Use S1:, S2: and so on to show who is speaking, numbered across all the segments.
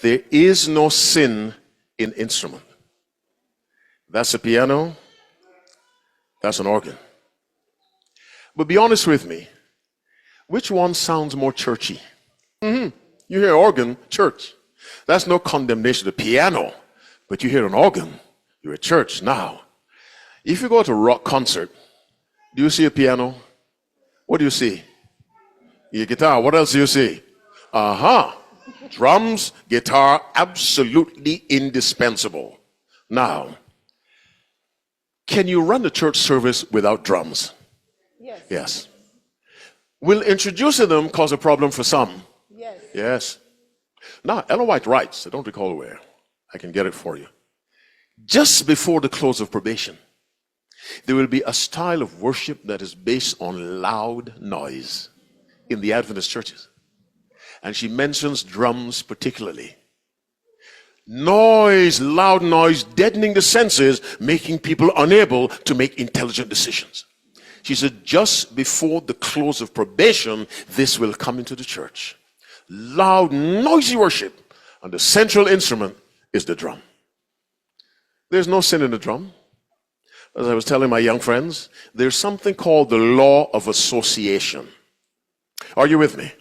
S1: There is no sin in instrument. That's a piano, that's an organ. But be honest with me, which one sounds more churchy? You hear organ, church. That's no condemnation of piano, but you hear an organ, you're at church. Now, if you go to a rock concert, do you see a piano? What do you see? Your guitar. What else do you see? Drums, guitar, absolutely indispensable. Now, can you run the church service without drums? Yes. Will introducing them cause a problem for some? Yes. Now, Ellen White writes, I don't recall where, I can get it for you. Just before the close of probation, there will be a style of worship that is based on loud noise in the Adventist churches. And she mentions drums particularly. Noise, loud noise, deadening the senses, making people unable to make intelligent decisions. She said, just before the close of probation, this will come into the church. Loud, noisy worship, and the central instrument is the drum. There's no sin in the drum. As I was telling my young friends, there's something called the law of association. Are you with me?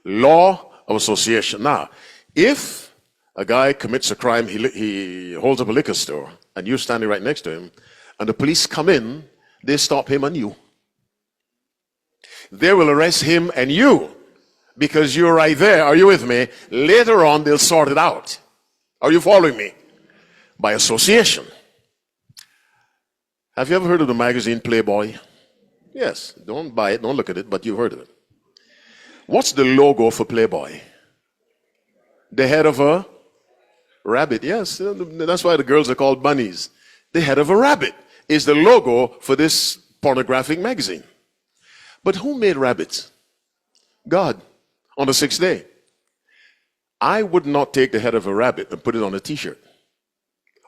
S1: Law of association. Now, if a guy commits a crime, he holds up a liquor store, and you're standing right next to him, and the police come in, they stop him and you. They will arrest him and you, because you're right there. Are you with me? Later on, they'll sort it out. Are you following me? By association. Have you ever heard of the magazine Playboy? Yes. Don't buy it, don't look at it, but you've heard of it. What's the logo for Playboy? The head of a rabbit. Yes, that's why the girls are called bunnies. The head of a rabbit is the logo for this pornographic magazine. But who made rabbits? God, on the sixth day. I would not take the head of a rabbit and put it on a t-shirt.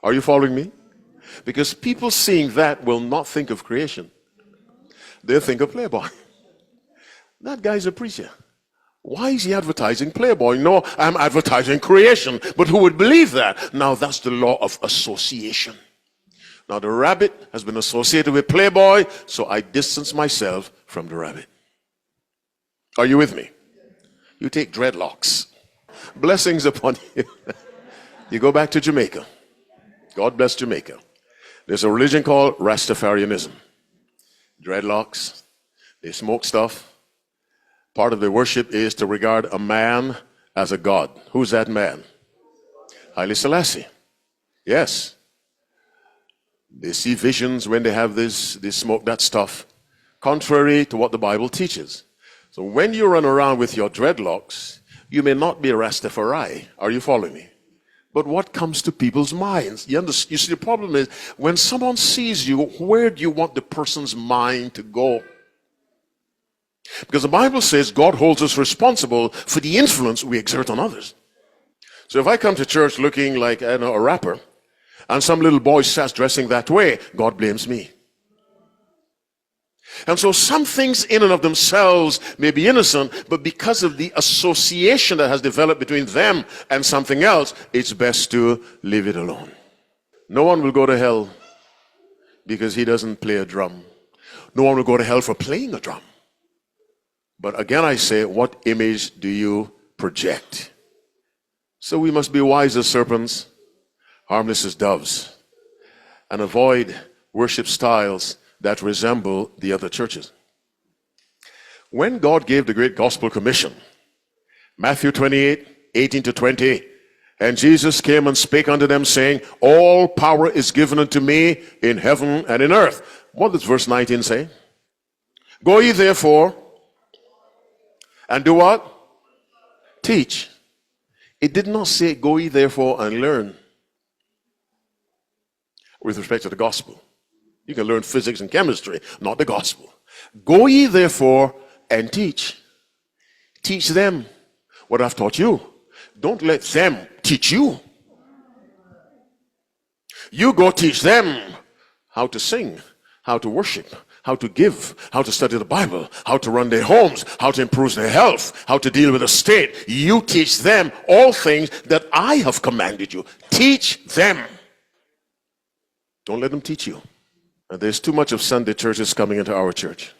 S1: Are you following me? Because people seeing that will not think of creation. They'll think of Playboy. That guy's a preacher. Why is he advertising Playboy? No, I'm advertising creation. But who would believe that? Now that's the law of association. Now the rabbit has been associated with Playboy, so I distance myself from the rabbit. Are you with me? You take dreadlocks. Blessings upon you. You go back to Jamaica. God bless Jamaica. There's a religion called Rastafarianism. Dreadlocks. They smoke stuff. Part of their worship is to regard a man as a god. Who's that man? Haile Selassie. Yes. They see visions when they have this, they smoke that stuff, contrary to what the Bible teaches. So when you run around with your dreadlocks, you may not be a Rastafari. Are you following me? But what comes to people's minds? You see, the problem is, when someone sees you, where do you want the person's mind to go? Because the Bible says God holds us responsible for the influence we exert on others. So if I come to church looking like, I don't know, a rapper, and some little boy starts dressing that way, God blames me. And so some things in and of themselves may be innocent, but because of the association that has developed between them and something else, it's best to leave it alone. No one will go to hell because he doesn't play a drum. No one will go to hell for playing a drum. But again, I say, what image do you project? So we must be wise as serpents, harmless as doves, and avoid worship styles that resemble the other churches. When God gave the great gospel commission, Matthew 28, 18 to 20, and Jesus came and spake unto them, saying, all power is given unto me in heaven and in earth. What does verse 19 say? Go ye therefore, and do what? Teach. It did not say, go ye therefore and learn. With respect to the gospel. You can learn physics and chemistry, not the gospel. Go ye therefore and teach. Teach them what I've taught you. Don't let them teach you. You go teach them how to sing, how to worship, how to give, how to study the Bible, how to run their homes, how to improve their health, how to deal with the state. You teach them all things that I have commanded you. Teach them. Don't let them teach you. There's too much of Sunday churches coming into our church.